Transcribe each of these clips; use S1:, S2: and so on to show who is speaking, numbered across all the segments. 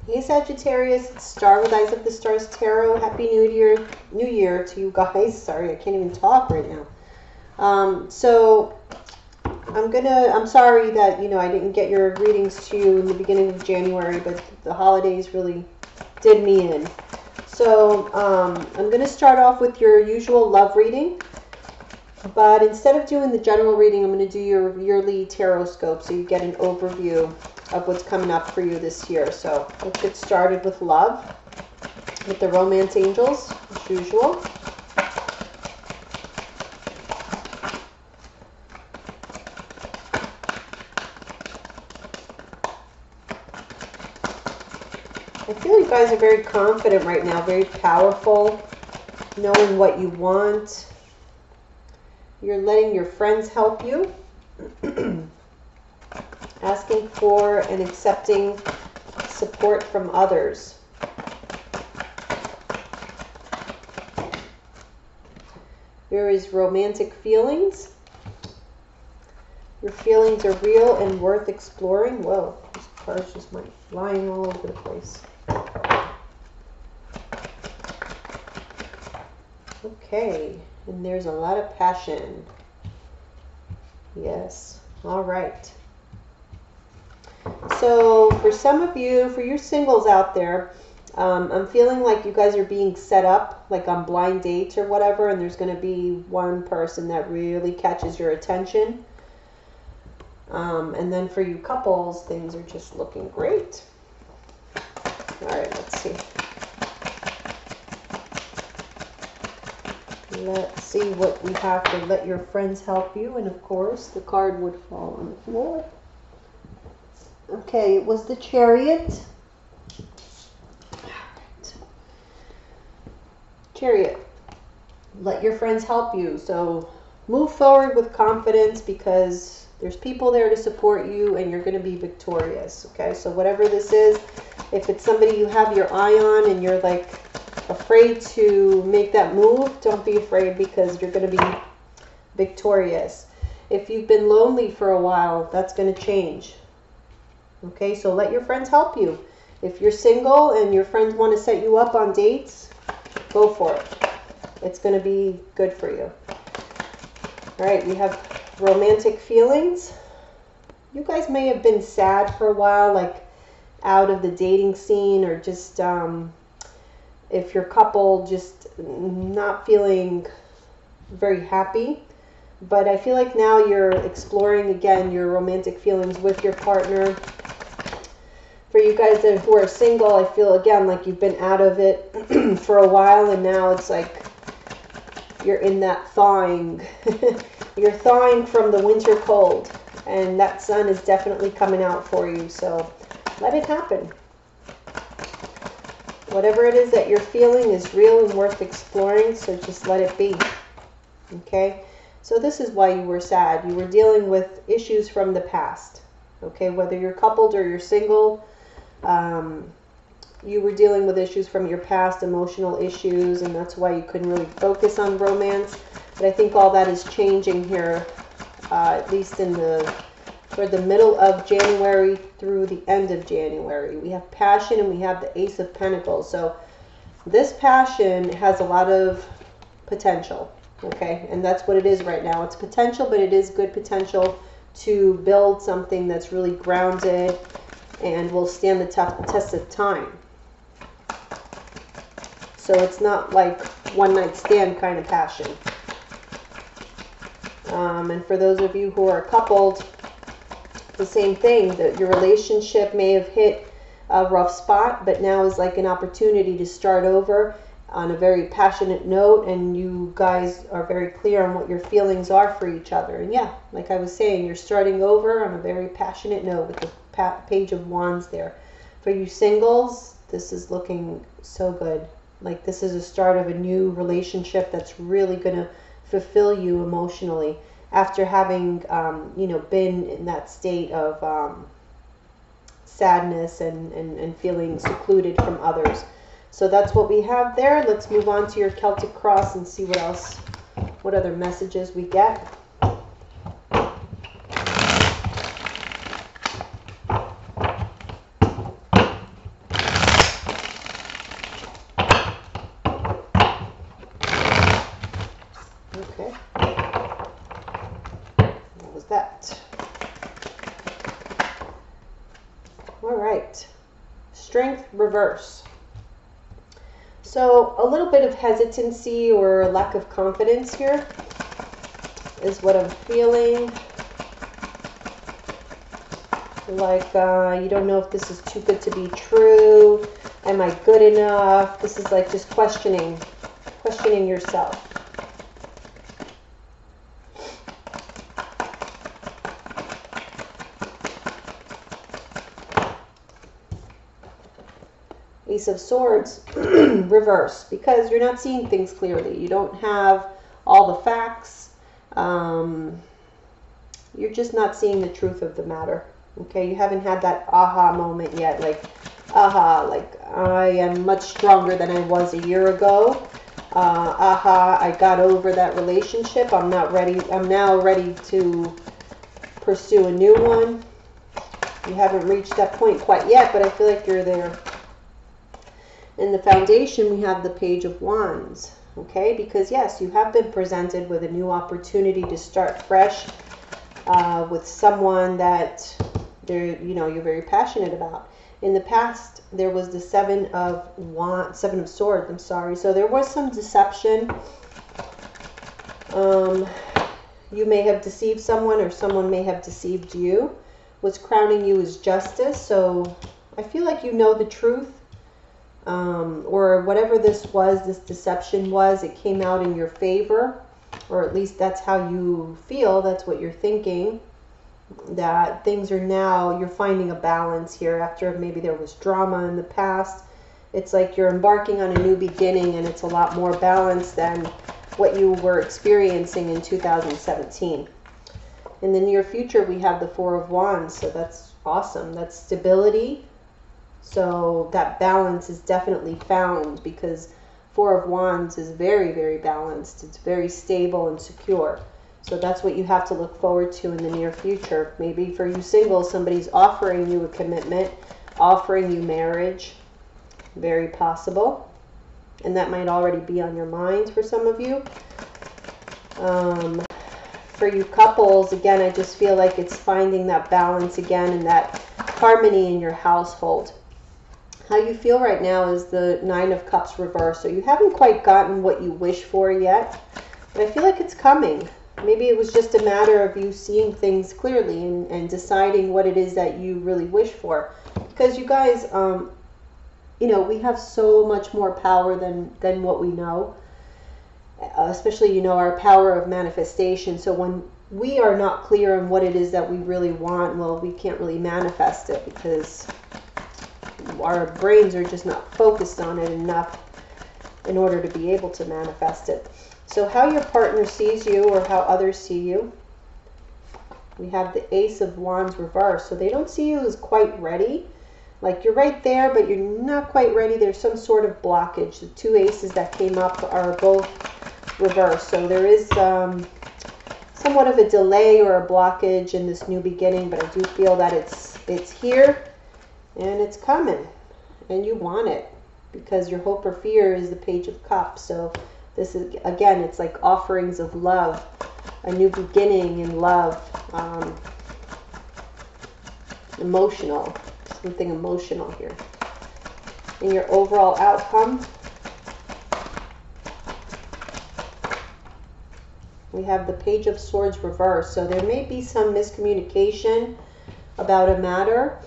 S1: Hey Sagittarius, it's Star with Eyes of the Stars Tarot. Happy New Year to you guys. Sorry, I can't even talk right now. So I'm sorry that, I didn't get your readings to you in the beginning of January, but the holidays really did me in. So I'm gonna start off with your usual love reading, but instead of doing the general reading, I'm gonna do your yearly Tarotscope so you get an overview of what's coming up for you this year. So let's get started with love, with the romance angels, as usual. I feel you guys are very confident right now, very powerful, knowing what you want. You're letting your friends help you. Asking for and accepting support from others. There is romantic feelings. Your feelings are real and worth exploring. Whoa, this card's just flying all over the place. Okay, and there's a lot of passion. Yes, all right. So for some of you, for your singles out there, I'm feeling like you guys are being set up like on blind dates or whatever, and there's going to be one person that really catches your attention. And then for you couples, things are just looking great. All right, let's see. Let's see what we have to let your friends help you. And of course, the card would fall on the floor. Okay, it was the Chariot. Chariot. Let your friends help you. So move forward with confidence because there's people there to support you and you're going to be victorious. Okay, so whatever this is, if it's somebody you have your eye on and you're like afraid to make that move, don't be afraid because you're going to be victorious. If you've been lonely for a while, that's going to change. Okay, so let your friends help you. If you're single and your friends want to set you up on dates, go for it. It's going to be good for you. All right, we have romantic feelings. You guys may have been sad for a while, like out of the dating scene, or just if your couple just not feeling very happy. But I feel like now you're exploring again your romantic feelings with your partner. For you guys who are single, I feel again like you've been out of it for a while, and now it's like you're in that thawing. You're thawing from the winter cold, and that sun is definitely coming out for you, so let it happen. Whatever it is that you're feeling is real and worth exploring, so just let it be. Okay? So this is why you were sad. You were dealing with issues from the past. Okay? Whether you're coupled or you're single, you were dealing with issues from your past, emotional issues, and that's why you couldn't really focus on romance. But I think all that is changing here, at least for the middle of January through the end of January. We have passion and we have the Ace of Pentacles. So this passion has a lot of potential, okay? And that's what it is right now. It's potential, but it is good potential to build something that's really grounded and will stand the test of time. So it's not like one night stand kind of passion. And for those of you who are coupled, the same thing, that your relationship may have hit a rough spot, but now is like an opportunity to start over on a very passionate note, and you guys are very clear on what your feelings are for each other. And yeah, like I was saying, you're starting over on a very passionate note with the Page of Wands there. For you singles, this is looking so good. Like this is a start of a new relationship that's really going to fulfill you emotionally after having, been in that state of sadness and feeling secluded from others. So that's what we have there. Let's move on to your Celtic Cross and see what other messages we get. All right. Strength reverse. So a little bit of hesitancy or lack of confidence here is what I'm feeling. Like you don't know if this is too good to be true. Am I good enough? This is like just questioning yourself. Ace of Swords, reverse, because you're not seeing things clearly. You don't have all the facts. You're just not seeing the truth of the matter. Okay, you haven't had that aha moment yet, like, aha, like I am much stronger than I was a year ago. Aha, I got over that relationship. I'm now ready to pursue a new one. You haven't reached that point quite yet, but I feel like you're there. In the foundation, we have the Page of Wands, okay? Because yes, you have been presented with a new opportunity to start fresh with someone that you're very passionate about. In the past, there was the Seven of Swords, I'm sorry. So there was some deception. You may have deceived someone, or someone may have deceived you. What's crowning you is justice. So I feel like you know the truth. Or whatever this deception was, it came out in your favor, or at least that's how you feel, that's what you're thinking, that things are now, you're finding a balance here after maybe there was drama in the past. It's like you're embarking on a new beginning, and it's a lot more balanced than what you were experiencing in 2017. In the near future, we have the Four of Wands, so that's awesome. That's stability. So that balance is definitely found, because Four of Wands is very, very balanced. It's very stable and secure. So that's what you have to look forward to in the near future. Maybe for you singles, somebody's offering you a commitment, offering you marriage. Very possible. And that might already be on your mind for some of you. For you couples, again, I just feel like it's finding that balance again and that harmony in your household. How you feel right now is the Nine of Cups reversed. So you haven't quite gotten what you wish for yet, but I feel like it's coming. Maybe it was just a matter of you seeing things clearly and deciding what it is that you really wish for. Because you guys, we have so much more power than what we know. Especially, our power of manifestation. So when we are not clear on what it is that we really want, well, we can't really manifest it, because our brains are just not focused on it enough in order to be able to manifest it. So how your partner sees you, or how others see you. We have the Ace of Wands reversed. So they don't see you as quite ready. Like you're right there, but you're not quite ready. There's some sort of blockage. The two aces that came up are both reversed. So there is somewhat of a delay or a blockage in this new beginning, but I do feel that it's here. And it's coming, and you want it, because your hope or fear is the Page of Cups. So this is, again, it's like offerings of love, a new beginning in love, emotional, something emotional here. In your overall outcome, we have the Page of Swords reversed. So there may be some miscommunication about a matter.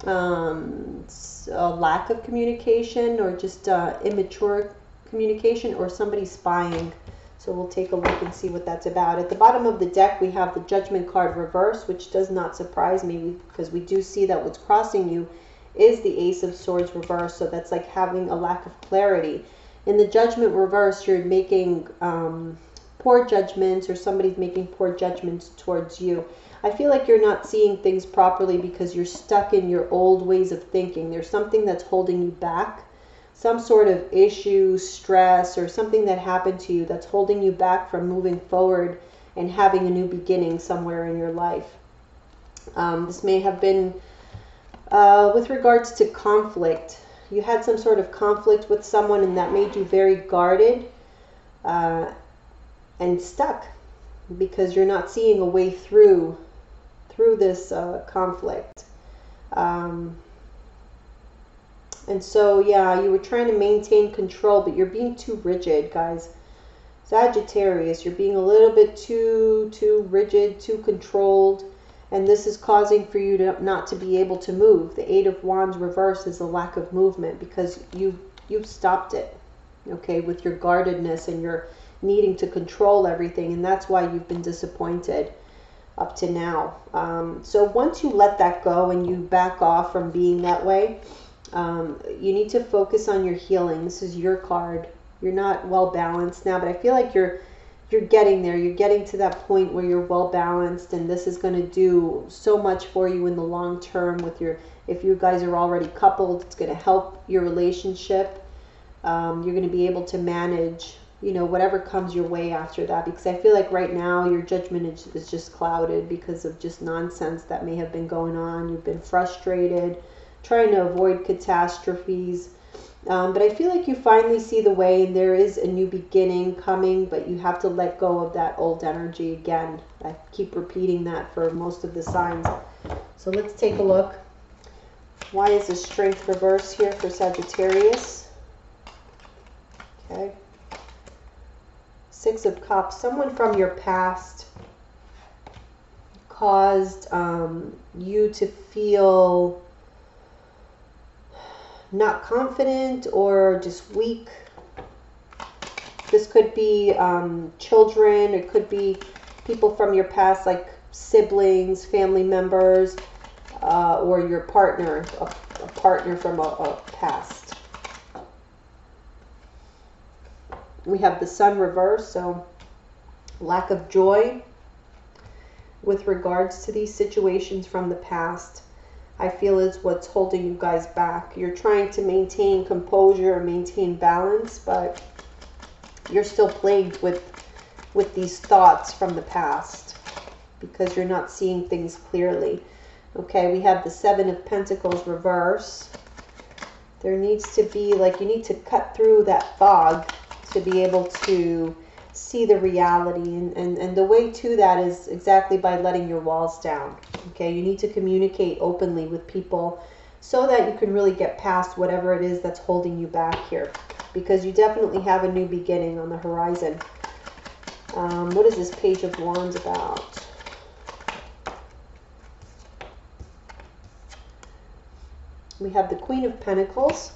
S1: A lack of communication, or just immature communication, or somebody spying. So we'll take a look and see what that's about. At the bottom of the deck, we have the Judgment card reversed, which does not surprise me, because we do see that what's crossing you is the Ace of Swords reversed. So that's like having a lack of clarity. In the Judgment reversed, you're making poor judgments, or somebody's making poor judgments towards you. I feel like you're not seeing things properly because you're stuck in your old ways of thinking. There's something that's holding you back, some sort of issue, stress, or something that happened to you that's holding you back from moving forward and having a new beginning somewhere in your life. This may have been with regards to conflict. You had some sort of conflict with someone, and that made you very guarded and stuck, because you're not seeing a way through this conflict. And so, yeah, you were trying to maintain control, but you're being too rigid, guys. Sagittarius, you're being a little bit too rigid, too controlled, and this is causing for you to not to be able to move. The Eight of Wands reverse is a lack of movement because you've stopped it, okay, with your guardedness and your needing to control everything, and that's why you've been disappointed up to now. So once you let that go and you back off from being that way, you need to focus on your healing. This is your card. You're not well balanced now, but I feel like you're getting there. You're getting to that point where you're well balanced, and this is going to do so much for you in the long term with your, if you guys are already coupled, it's going to help your relationship. You're going to be able to manage, you know, whatever comes your way after that, because I feel like right now your judgment is just clouded because of just nonsense that may have been going on. You've been frustrated, trying to avoid catastrophes. But I feel like you finally see the way, and there is a new beginning coming, but you have to let go of that old energy again. I keep repeating that for most of the signs. So let's take a look. Why is the Strength reverse here for Sagittarius? Okay. Six of Cups. Someone from your past caused you to feel not confident or just weak. This could be children, it could be people from your past, like siblings, family members, or your partner, a partner from a past. We have the Sun reverse, so lack of joy with regards to these situations from the past, I feel is what's holding you guys back. You're trying to maintain composure and maintain balance, but you're still plagued with these thoughts from the past because you're not seeing things clearly. Okay, we have the Seven of Pentacles reverse. There needs to be, like, you need to cut through that fog to be able to see the reality, and the way to that is exactly by letting your walls down. Okay, you need to communicate openly with people so that you can really get past whatever it is that's holding you back here, because you definitely have a new beginning on the horizon. What is this Page of Wands about? We have the Queen of Pentacles.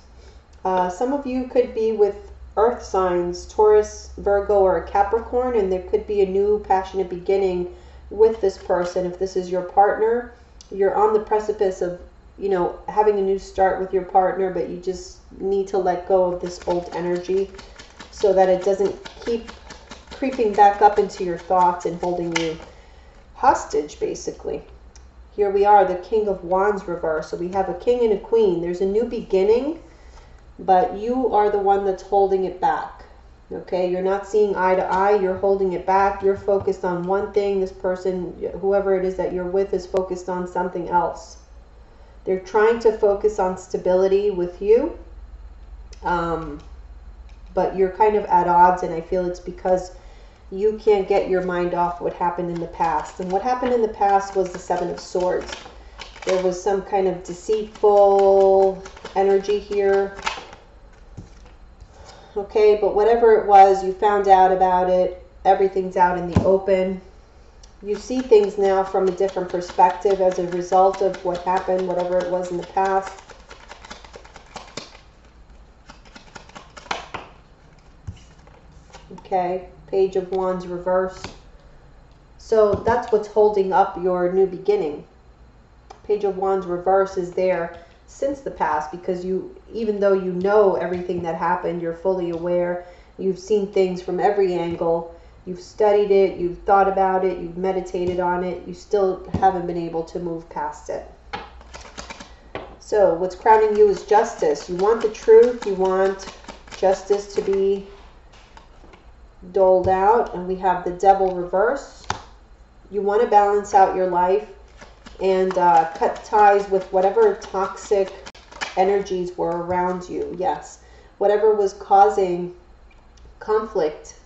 S1: Some of you could be with earth signs, Taurus, Virgo, or a Capricorn, and there could be a new passionate beginning with this person. If this is your partner, you're on the precipice of, you know, having a new start with your partner, but you just need to let go of this old energy so that it doesn't keep creeping back up into your thoughts and holding you hostage, basically. Here we are, the King of Wands reverse. So we have a king and a queen. There's a new beginning, but you are the one that's holding it back. Okay, you're not seeing eye to eye, you're holding it back, you're focused on one thing. This person, whoever it is that you're with, is focused on something else. They're trying to focus on stability with you, but you're kind of at odds, and I feel it's because you can't get your mind off what happened in the past. And what happened in the past was the Seven of Swords. There was some kind of deceitful energy here. Okay, but whatever it was, you found out about it. Everything's out in the open. You see things now from a different perspective as a result of what happened, whatever it was in the past. Okay, Page of Wands reverse. So that's what's holding up your new beginning. Page of Wands reverse is there since the past, because you, even though you know everything that happened, you're fully aware, you've seen things from every angle, you've studied it, you've thought about it, you've meditated on it, you still haven't been able to move past it. So what's crowning you is justice. You want the truth, you want justice to be doled out, and we have the Devil reverse. You want to balance out your life and cut ties with whatever toxic energies were around you. Yes, whatever was causing conflict,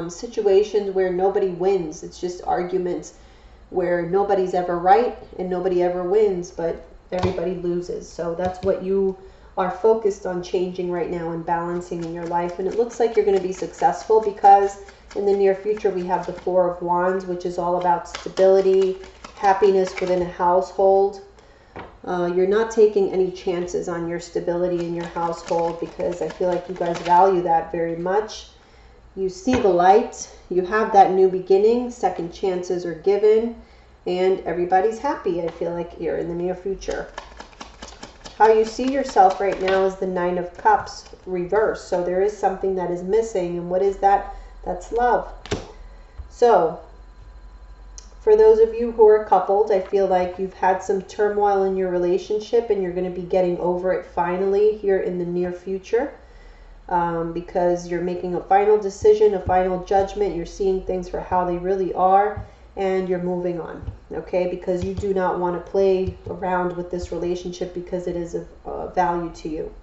S1: situations where nobody wins. It's just arguments where nobody's ever right and nobody ever wins, but everybody loses. So that's what you are focused on changing right now and balancing in your life. And it looks like you're going to be successful because in the near future we have the Four of Wands, which is all about stability, happiness within a household. You're not taking any chances on your stability in your household because I feel like you guys value that very much. You see the light, you have that new beginning, second chances are given, and everybody's happy, I feel like, here in the near future. How you see yourself right now is the Nine of Cups reversed. So there is something that is missing. And what is that? That's love. So for those of you who are coupled, I feel like you've had some turmoil in your relationship and you're going to be getting over it finally here in the near future. Because you're making a final decision, a final judgment. You're seeing things for how they really are. And you're moving on, okay? Because you do not want to play around with this relationship because it is of value to you.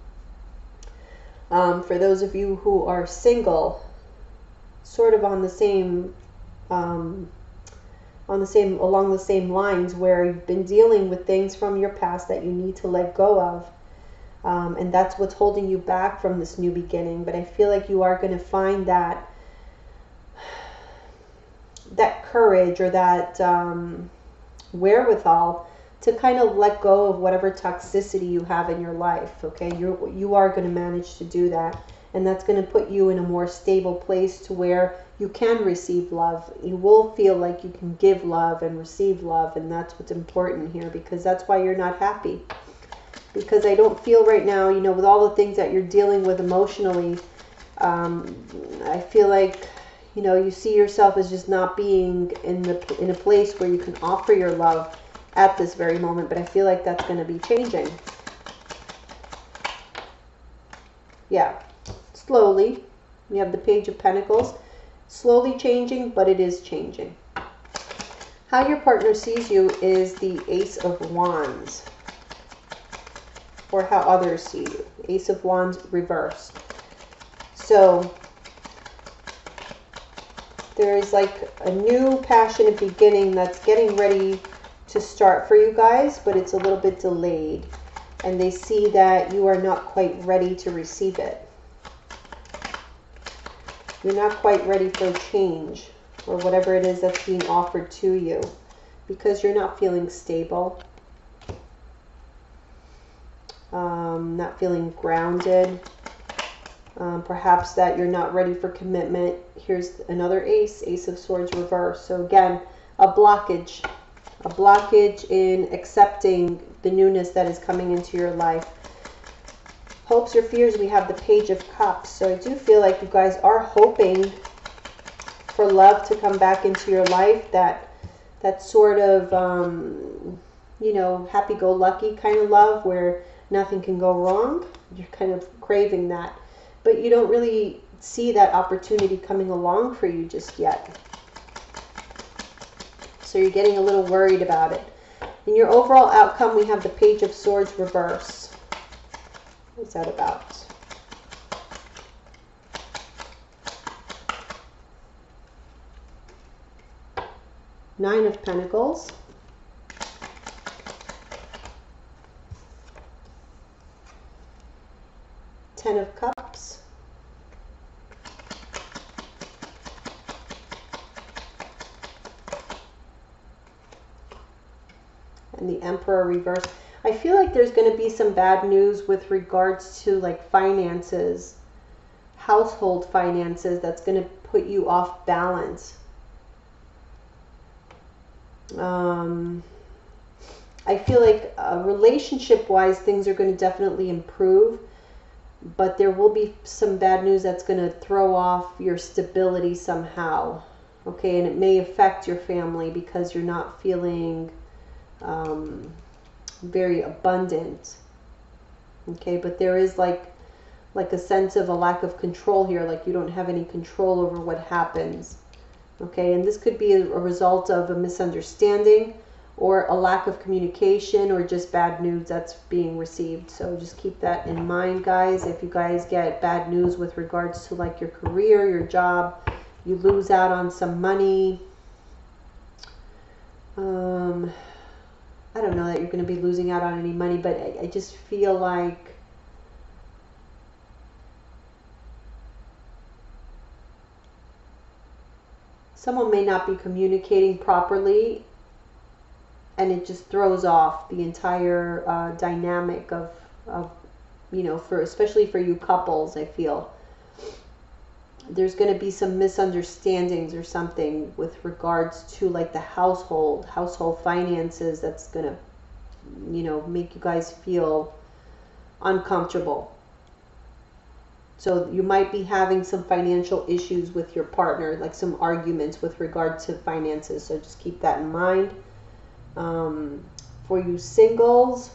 S1: For those of you who are single, sort of on the same, along the same lines, where you've been dealing with things from your past that you need to let go of, and that's what's holding you back from this new beginning. But I feel like you are going to find that courage or that wherewithal to kind of let go of whatever toxicity you have in your life, okay? You are going to manage to do that, and that's going to put you in a more stable place to where you can receive love. You will feel like you can give love and receive love, and that's what's important here, because that's why you're not happy. Because I don't feel right now, you know, with all the things that you're dealing with emotionally, I feel like, you know, you see yourself as just not being in a place where you can offer your love at this very moment. But I feel like that's going to be changing. Yeah, slowly. We have the Page of Pentacles. Slowly changing, but it is changing. How your partner sees you is the Ace of Wands. Or how others see you. Ace of Wands reversed. So there is like a new passionate beginning that's getting ready to start for you guys, but it's a little bit delayed. And they see that you are not quite ready to receive it. You're not quite ready for a change or whatever it is that's being offered to you because you're not feeling stable, not feeling grounded. Perhaps that you're not ready for commitment. Here's another ace, Ace of Swords reversed. So again, a blockage in accepting the newness that is coming into your life. Hopes or fears, we have the Page of Cups. So I do feel like you guys are hoping for love to come back into your life. That sort of, you know, happy-go-lucky kind of love where nothing can go wrong. You're kind of craving that. But you don't really see that opportunity coming along for you just yet. So you're getting a little worried about it. In your overall outcome, we have the Page of Swords reverse. What's that about? Nine of Pentacles. Ten of Cups. And the Emperor reversed. I feel like there's going to be some bad news with regards to like finances, household finances, that's going to put you off balance. I feel like relationship-wise, things are going to definitely improve, but there will be some bad news that's going to throw off your stability somehow. Okay, and it may affect your family because you're not feeling very abundant. Okay, but there is like a sense of a lack of control here, like you don't have any control over what happens. Okay, and this could be a result of a misunderstanding or a lack of communication or just bad news that's being received. So just keep that in mind, guys. If you guys get bad news with regards to like your career, your job, you lose out on some money. I don't know that you're going to be losing out on any money, but I just feel like someone may not be communicating properly, and it just throws off the entire dynamic of, you know, especially for you couples. I feel there's going to be some misunderstandings or something with regards to like the household finances that's going to, you know, make you guys feel uncomfortable. So you might be having some financial issues with your partner, like some arguments with regard to finances. So just keep that in mind. For you singles,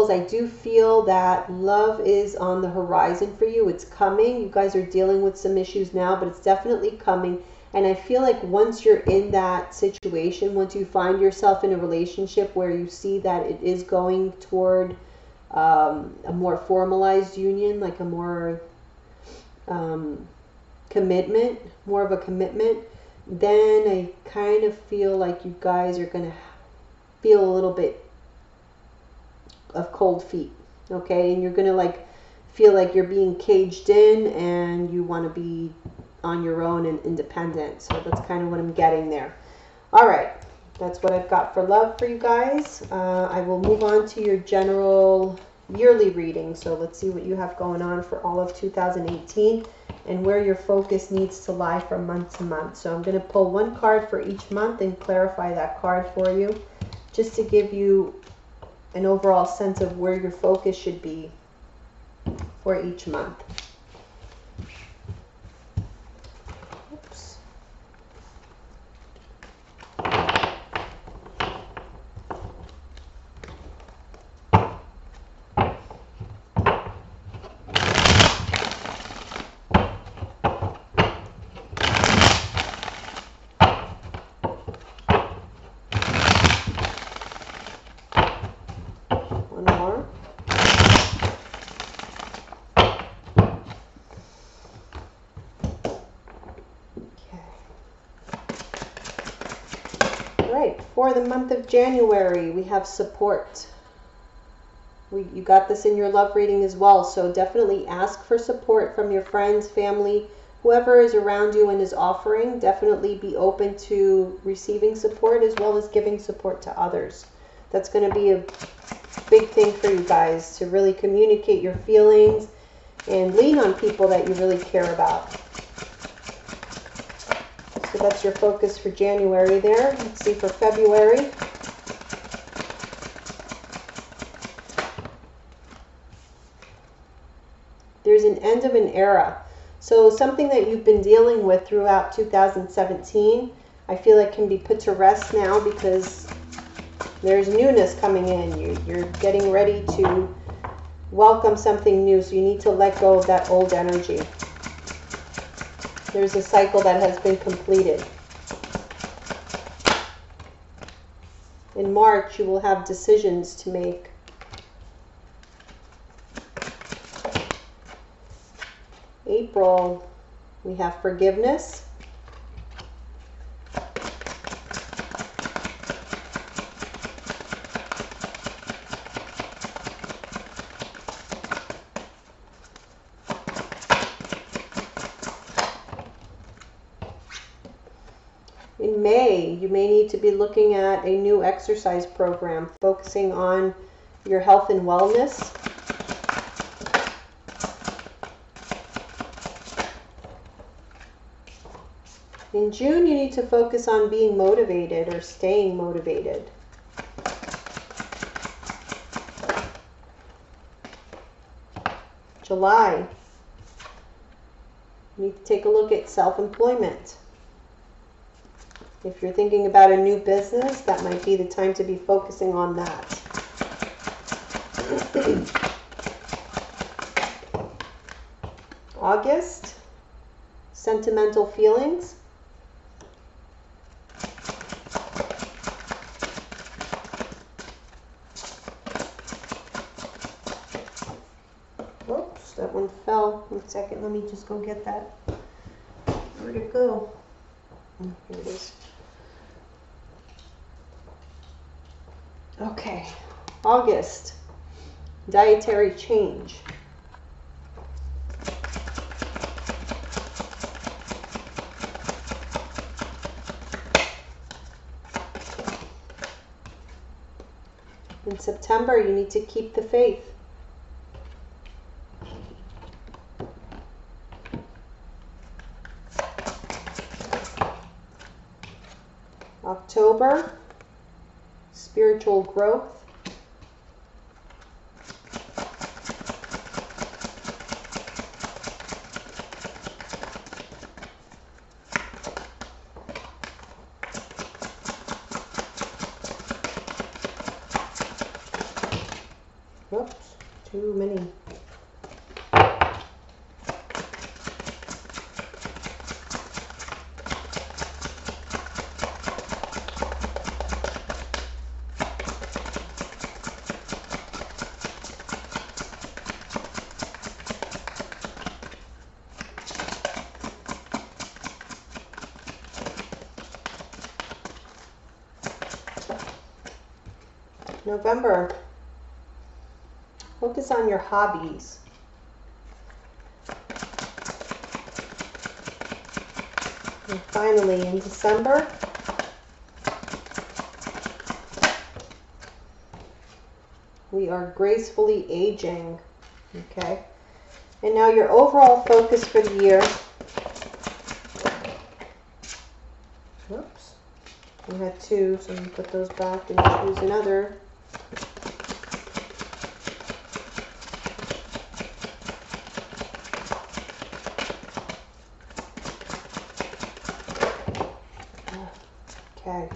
S1: I do feel that love is on the horizon for you. It's coming. You guys are dealing with some issues now, but it's definitely coming. And I feel like once you're in that situation, once you find yourself in a relationship where you see that it is going toward a more formalized union, like a more commitment, more of a commitment, then I kind of feel like you guys are going to feel a little bit of cold feet, okay? And you're going to like feel like you're being caged in and you want to be on your own and independent. So that's kind of what I'm getting there. All right, that's what I've got for love for you guys. I will move on to your general yearly reading. So let's see what you have going on for all of 2018 and where your focus needs to lie from month to month. So I'm going to pull one card for each month and clarify that card for you, just to give you an overall sense of where your focus should be for each month. Oops. For the month of January, we have support. You got this in your love reading as well, so definitely ask for support from your friends, family, whoever is around you and is offering. Definitely be open to receiving support as well as giving support to others. That's going to be a big thing for you guys, to really communicate your feelings and lean on people that you really care about. So that's your focus for January there. Let's see for February. There's an end of an era. So something that you've been dealing with throughout 2017, I feel like can be put to rest now because there's newness coming in. You're getting ready to welcome something new, so you need to let go of that old energy. There's a cycle that has been completed. In March, you will have decisions to make. April, we have forgiveness. In May, you may need to be looking at a new exercise program, focusing on your health and wellness. In June, you need to focus on being motivated or staying motivated. July, you need to take a look at self-employment. If you're thinking about a new business, that might be the time to be focusing on that. August, sentimental feelings. Oops, that one fell. 1 second, let me just go get that. Where'd it go? Oh, here it is. Okay, August, dietary change. In September, you need to keep the faith. October, spiritual growth. Oops, too many. November, focus on your hobbies. And finally, in December, we are gracefully aging. Okay. And now your overall focus for the year. Oops. We had two, so I'm going to put those back and choose another. Okay.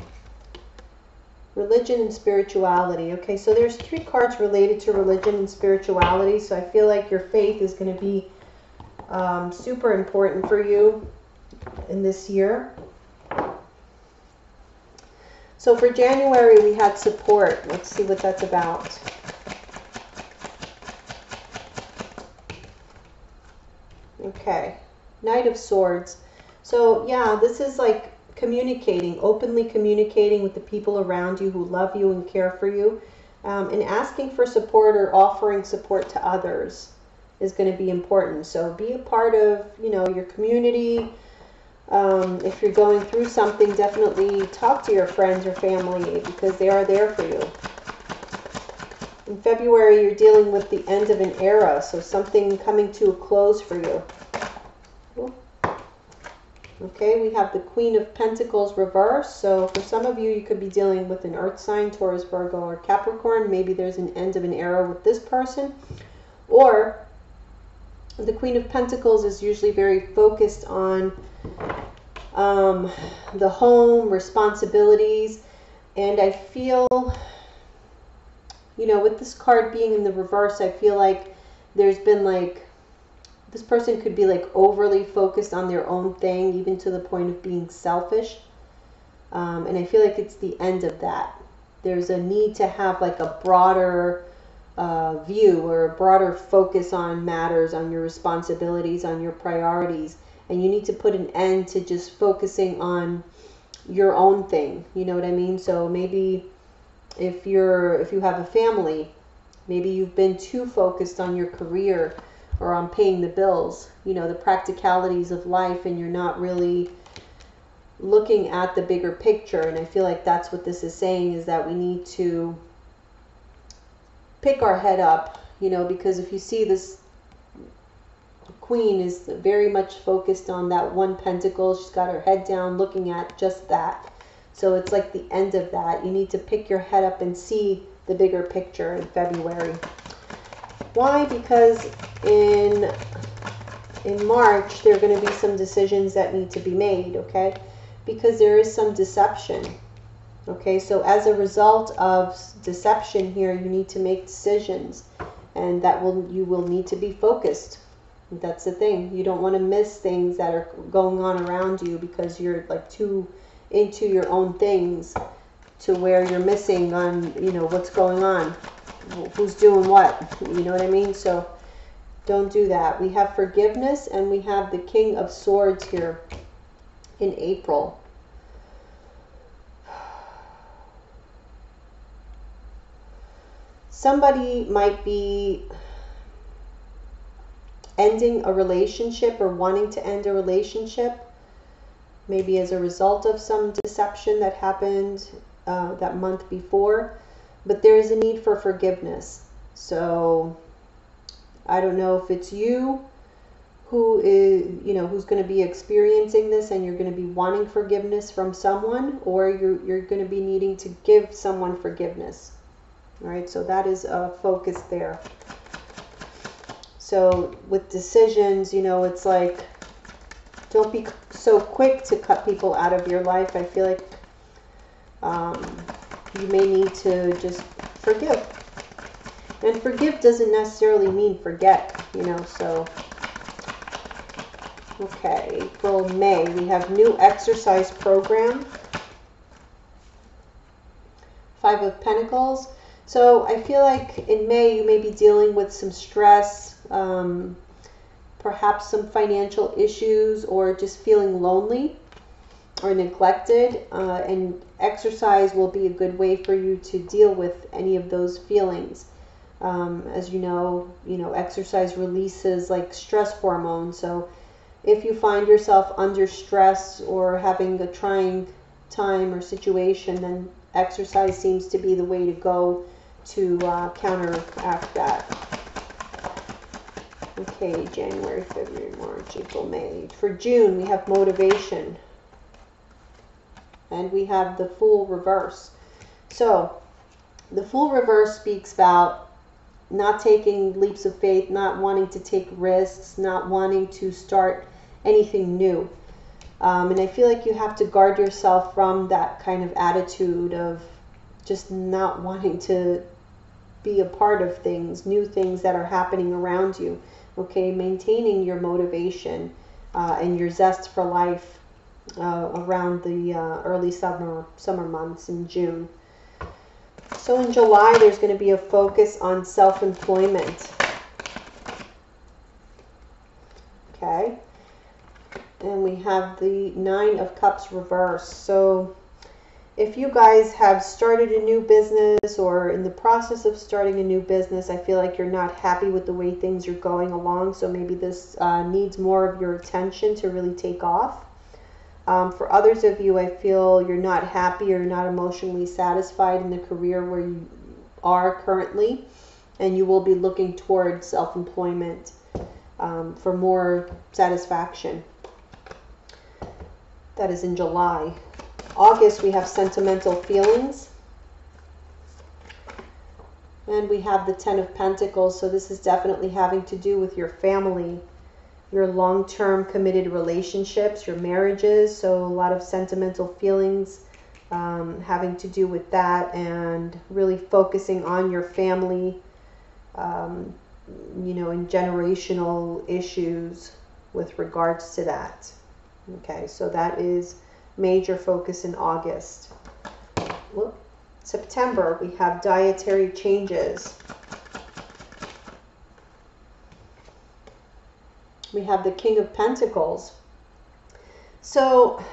S1: Religion and spirituality. Okay, so there's 3 cards related to religion and spirituality, so I feel like your faith is going to be super important for you in this year. So for January, we had support. Let's see what that's about. Okay, Knight of Swords. So yeah, this is like communicating, openly communicating with the people around you who love you and care for you, and asking for support or offering support to others is going to be important. So be a part of, you know, your community. If you're going through something, definitely talk to your friends or family because they are there for you. In February, you're dealing with the end of an era, so something coming to a close for you. Okay, we have the Queen of Pentacles reverse. So for some of you, you could be dealing with an earth sign, Taurus, Virgo, or Capricorn. Maybe there's an end of an era with this person. Or the Queen of Pentacles is usually very focused on the home, responsibilities. And I feel, you know, with this card being in the reverse, I feel like there's been like, this person could be like overly focused on their own thing, even to the point of being selfish. And I feel like it's the end of that. There's a need to have like a broader view or a broader focus on matters, on your responsibilities, on your priorities. And you need to put an end to just focusing on your own thing. You know what I mean? So maybe if you have a family, maybe you've been too focused on your career or on paying the bills, you know, the practicalities of life, and you're not really looking at the bigger picture. And I feel like that's what this is saying, is that we need to pick our head up, you know, because if you see this Queen is very much focused on that one pentacle. She's got her head down looking at just that. So it's like the end of that. You need to pick your head up and see the bigger picture in February. Why? Because in March, there are going to be some decisions that need to be made, okay? Because there is some deception, okay? So as a result of deception here, you need to make decisions, and you will need to be focused. That's the thing. You don't want to miss things that are going on around you because you're like too into your own things to where you're missing on, you know, what's going on. Who's doing what, you know what I mean? So don't do that. We have forgiveness, and we have the King of Swords here in April. Somebody might be ending a relationship or wanting to end a relationship, maybe as a result of some deception that happened that month before. but there is a need for forgiveness. So I don't know if it's you who is, who's going to be experiencing this and you're going to be wanting forgiveness from someone, or you're going to be needing to give someone forgiveness. All right, so that is a focus there. So with decisions, it's like, don't be so quick to cut people out of your life. I feel like you may need to just forgive. And forgive doesn't necessarily mean forget, so. Okay, April, May, we have new exercise program. 5 of Pentacles. So I feel like in May you may be dealing with some stress, perhaps some financial issues, or just feeling lonely or neglected. And exercise will be a good way for you to deal with any of those feelings. As you know, exercise releases like stress hormones. So if you find yourself under stress or having a trying time or situation, then exercise seems to be the way to go to counteract that. Okay, January, February, March, April, May. For June, we have motivation. And we have the Fool reverse. So, the Fool reverse speaks about not taking leaps of faith, not wanting to take risks, not wanting to start anything new. And I feel like you have to guard yourself from that kind of attitude of just not wanting to be a part of things, new things that are happening around you. Okay, maintaining your motivation and your zest for life around the early summer months in June. So in July, there's going to be a focus on self-employment. Okay. And we have the 9 of Cups reverse. So if you guys have started a new business or in the process of starting a new business, I feel like you're not happy with the way things are going along. So maybe this needs more of your attention to really take off. For others of you, I feel you're not happy or not emotionally satisfied in the career where you are currently, and you will be looking towards self-employment for more satisfaction. That is in July. August, we have sentimental feelings. And we have the 10 of Pentacles. So this is definitely having to do with your family, your long-term committed relationships, your marriages. So a lot of sentimental feelings having to do with that, and really focusing on your family, and generational issues with regards to that. Okay, so that is major focus in August. Well, September, we have dietary changes. We have the King of Pentacles. So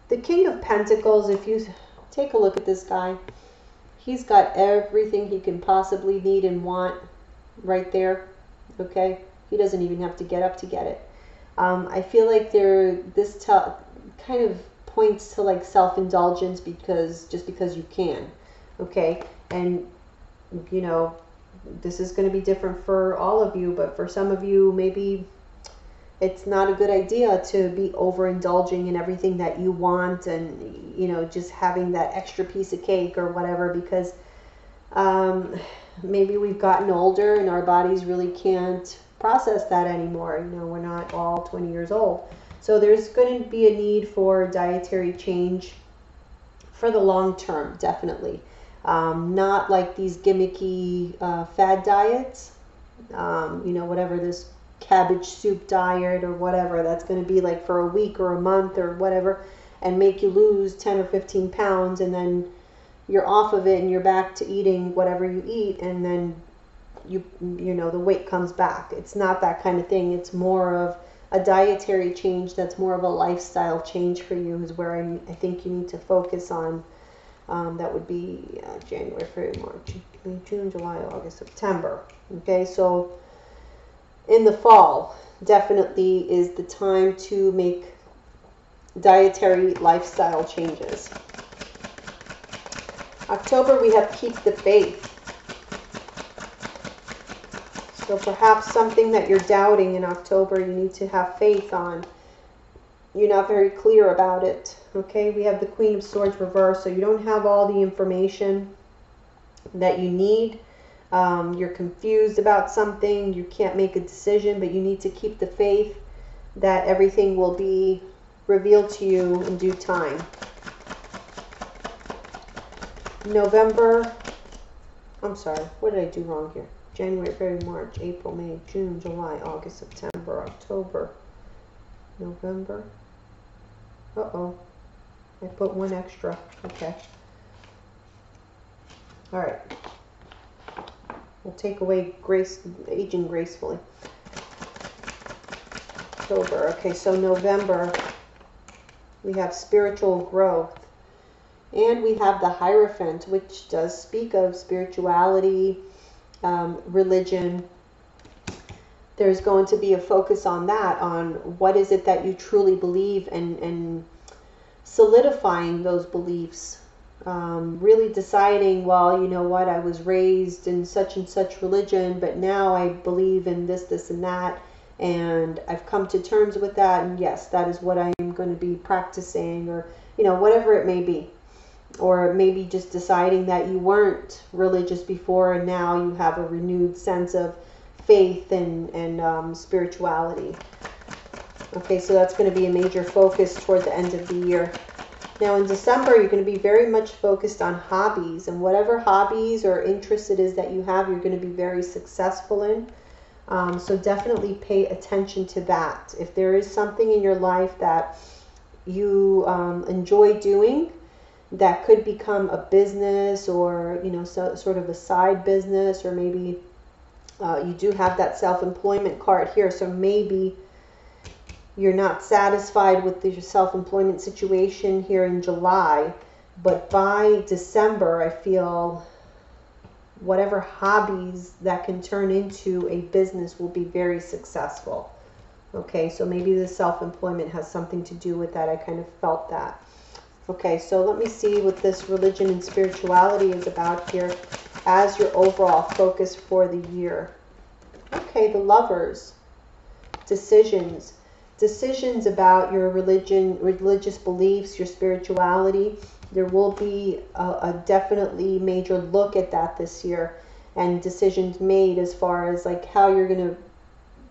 S1: the King of Pentacles, if you take a look at this guy, he's got everything he can possibly need and want right there. Okay, he doesn't even have to get up to get it. I feel like this kind of points to like self-indulgence, just because you can. Okay, and this is going to be different for all of you, but for some of you, maybe it's not a good idea to be overindulging in everything that you want, and just having that extra piece of cake or whatever, because maybe we've gotten older and our bodies really can't process that anymore. We're not all 20 years old. So there's going to be a need for dietary change for the long term, definitely. Not like these gimmicky fad diets, whatever, this cabbage soup diet or whatever, that's going to be like for a week or a month or whatever, and make you lose 10 or 15 pounds, and then you're off of it and you're back to eating whatever you eat, and then the weight comes back. It's not that kind of thing. It's more of a dietary change that's more of a lifestyle change for you, is where I think you need to focus on. That would be January, February, March, May, June, July, August, September. Okay, so in the fall, definitely is the time to make dietary lifestyle changes. October, we have keep the faith. So perhaps something that you're doubting in October, you need to have faith on. You're not very clear about it. Okay, we have the Queen of Swords reversed, so you don't have all the information that you need. You're confused about something. You can't make a decision, but you need to keep the faith that everything will be revealed to you in due time. November, I'm sorry, what did I do wrong here? January, February, March, April, May, June, July, August, September, October, November. Uh-oh, I put one extra. Okay. All right. We'll take away aging gracefully. October. Okay, so November, we have spiritual growth. And we have the Hierophant, which does speak of spirituality, religion. There's going to be a focus on that, on what is it that you truly believe, and solidifying those beliefs. Really deciding, well, you know what, I was raised in such and such religion, but now I believe in this, this, and that, and I've come to terms with that, and yes, that is what I am going to be practicing, or, you know, whatever it may be. Or maybe just deciding that you weren't religious before, and now you have a renewed sense of faith and spirituality. Okay, so that's going to be a major focus toward the end of the year. Now in December, you're going to be very much focused on hobbies, and whatever hobbies or interests it is that you have, you're going to be very successful in. So definitely pay attention to that. If there is something in your life that you enjoy doing, that could become a business, or, you know, sort of a side business, or maybe you do have that self-employment card here, so maybe you're not satisfied with your self-employment situation here in July, but by December, I feel whatever hobbies that can turn into a business will be very successful. Okay, so maybe the self-employment has something to do with that. I kind of felt that. Okay, so let me see what this religion and spirituality is about here as your overall focus for the year. Okay, the Lovers. Decisions. Decisions about your religion, religious beliefs, your spirituality. There will be a definitely major look at that this year, and decisions made as far as like how you're going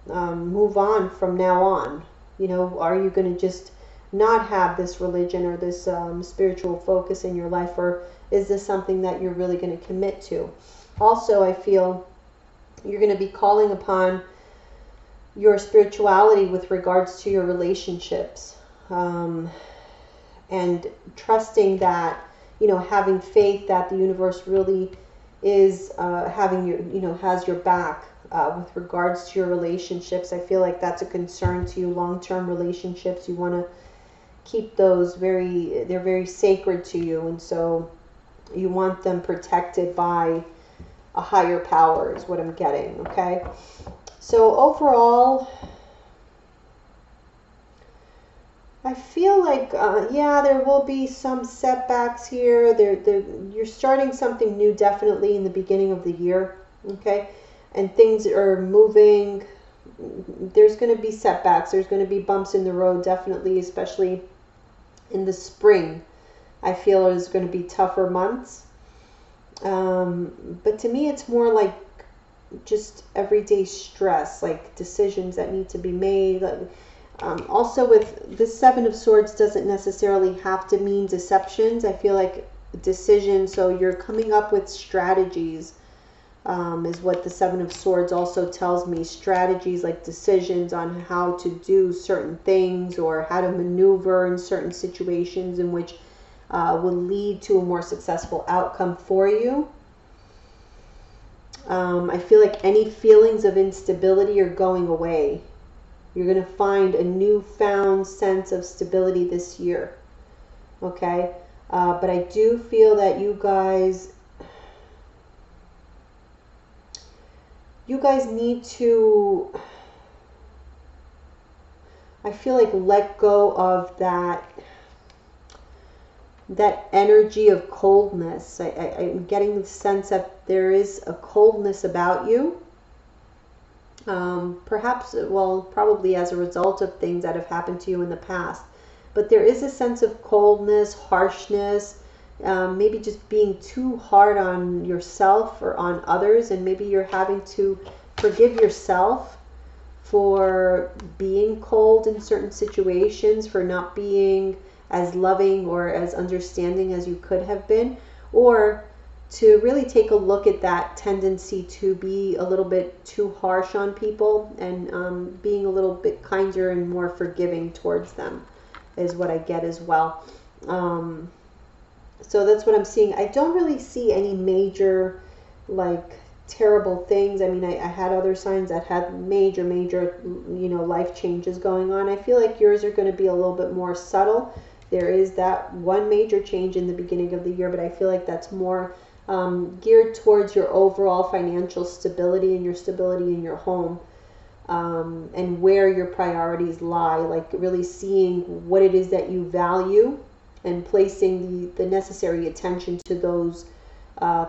S1: to move on from now on. You know, are you going to just not have this religion or this spiritual focus in your life, or is this something that you're really going to commit to? Also, I feel you're going to be calling upon your spirituality with regards to your relationships, and trusting that, you know, having faith that the universe really is having your, you know, has your back with regards to your relationships. I feel like that's a concern to you. Long-term relationships, you want to keep those they're very sacred to you, and so you want them protected by a higher power is what I'm getting. Okay, so overall I feel like yeah, there will be some setbacks here. You're starting something new definitely in the beginning of the year. Okay, and things are moving. There's going to be setbacks, there's going to be bumps in the road definitely, especially in the spring. I feel is going to be tougher months, but to me it's more like just everyday stress, like decisions that need to be made. Also with the Seven of Swords doesn't necessarily have to mean deceptions. I feel like decisions, so you're coming up with strategies, is what the Seven of Swords also tells me. Strategies like decisions on how to do certain things, or how to maneuver in certain situations in which will lead to a more successful outcome for you. I feel like any feelings of instability are going away. You're going to find a newfound sense of stability this year. Okay? But I do feel that you guys need to, I feel like, let go of that that energy of coldness. I'm getting the sense that there is a coldness about you. Perhaps, well, probably as a result of things that have happened to you in the past. But there is a sense of coldness, harshness, maybe just being too hard on yourself or on others, and maybe you're having to forgive yourself for being cold in certain situations, for not being as loving or as understanding as you could have been, or to really take a look at that tendency to be a little bit too harsh on people, and being a little bit kinder and more forgiving towards them is what I get as well. So that's what I'm seeing. I don't really see any major, like, terrible things. I mean, I had other signs that had major, life changes going on. I feel like yours are going to be a little bit more subtle. There is that one major change in the beginning of the year, but I feel like that's more geared towards your overall financial stability and your stability in your home, and where your priorities lie, like really seeing what it is that you value and placing the necessary attention to those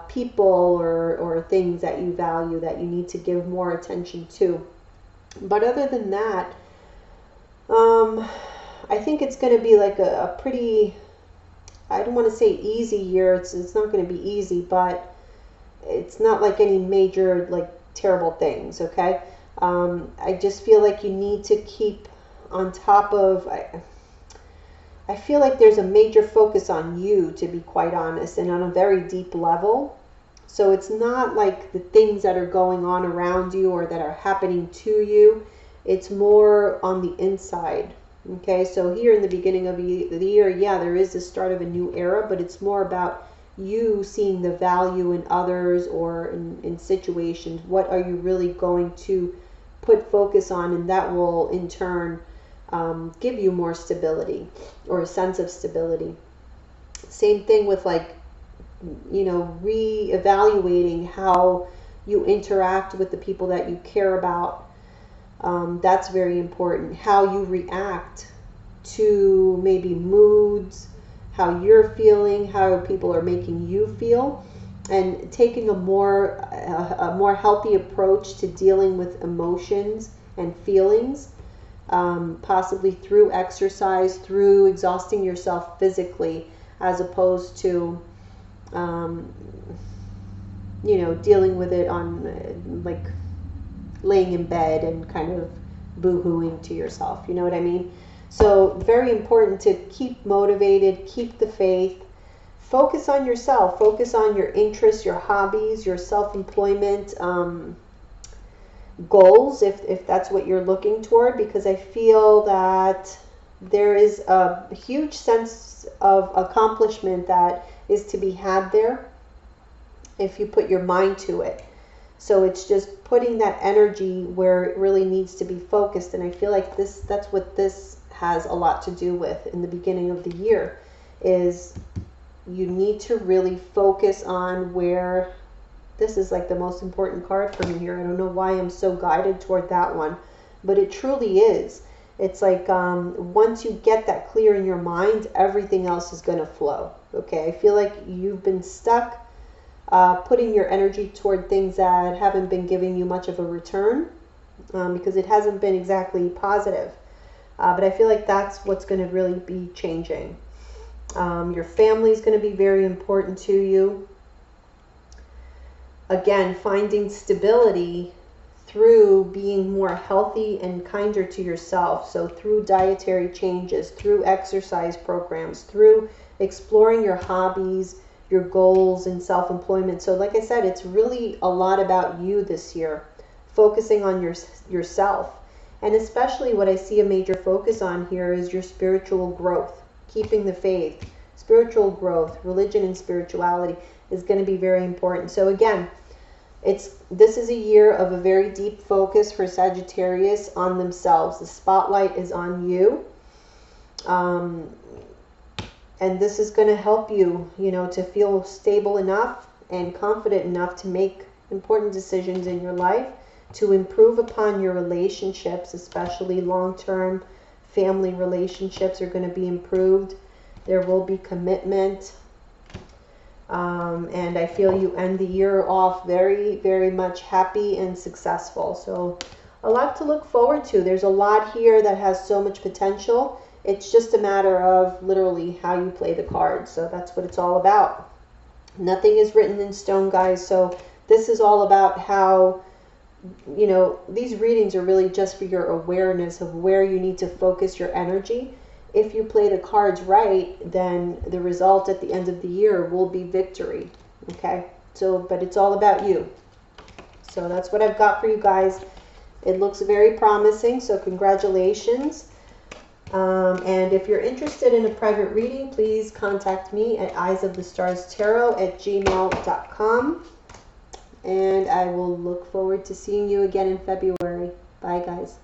S1: people or things that you value, that you need to give more attention to. But other than that, I think it's going to be like a pretty, I don't want to say easy year. It's not going to be easy, but it's not like any major, like, terrible things, okay? I just feel like you need to keep on top of, I feel like there's a major focus on you, to be quite honest, and on a very deep level. So it's not like the things that are going on around you or that are happening to you. It's more on the inside. Okay, so here in the beginning of the year, yeah, there is the start of a new era, but it's more about you seeing the value in others or in situations. What are you really going to put focus on? And that will in turn give you more stability or a sense of stability. Same thing with, like, re-evaluating how you interact with the people that you care about. That's very important. How you react to maybe moods, how you're feeling, how people are making you feel, and taking a more healthy approach to dealing with emotions and feelings, possibly through exercise, through exhausting yourself physically, as opposed to dealing with it on like laying in bed and kind of boo-hooing to yourself. You know what I mean? So very important to keep motivated, keep the faith, focus on yourself, focus on your interests, your hobbies, your self-employment goals, if that's what you're looking toward, because I feel that there is a huge sense of accomplishment that is to be had there if you put your mind to it. So it's just putting that energy where it really needs to be focused. And I feel like that's what this has a lot to do with in the beginning of the year, is you need to really focus on where, this is like the most important card for me here. I don't know why I'm so guided toward that one, but it truly is. It's like once you get that clear in your mind, everything else is going to flow. Okay, I feel like you've been stuck putting your energy toward things that haven't been giving you much of a return, because it hasn't been exactly positive. But I feel like that's what's going to really be changing. Your family is going to be very important to you. Again, finding stability through being more healthy and kinder to yourself. So through dietary changes, through exercise programs, through exploring your hobbies, your goals, and self-employment. So like I said, it's really a lot about you this year, focusing on yourself. And especially what I see a major focus on here is your spiritual growth, keeping the faith. Spiritual growth, religion and spirituality is going to be very important. So again, this is a year of a very deep focus for Sagittarius on themselves. The spotlight is on you. And this is going to help you, to feel stable enough and confident enough to make important decisions in your life, to improve upon your relationships, especially long-term family relationships are going to be improved. There will be commitment. And I feel you end the year off very, very much happy and successful. So a lot to look forward to. There's a lot here that has so much potential. It's just a matter of literally how you play the cards. So that's what it's all about. Nothing is written in stone, guys. So this is all about how, you know, these readings are really just for your awareness of where you need to focus your energy. If you play the cards right, then the result at the end of the year will be victory. Okay? So, but it's all about you. So that's what I've got for you guys. It looks very promising, so congratulations. And if you're interested in a private reading, please contact me at eyesofthestarstarot@gmail.com. And I will look forward to seeing you again in February. Bye, guys.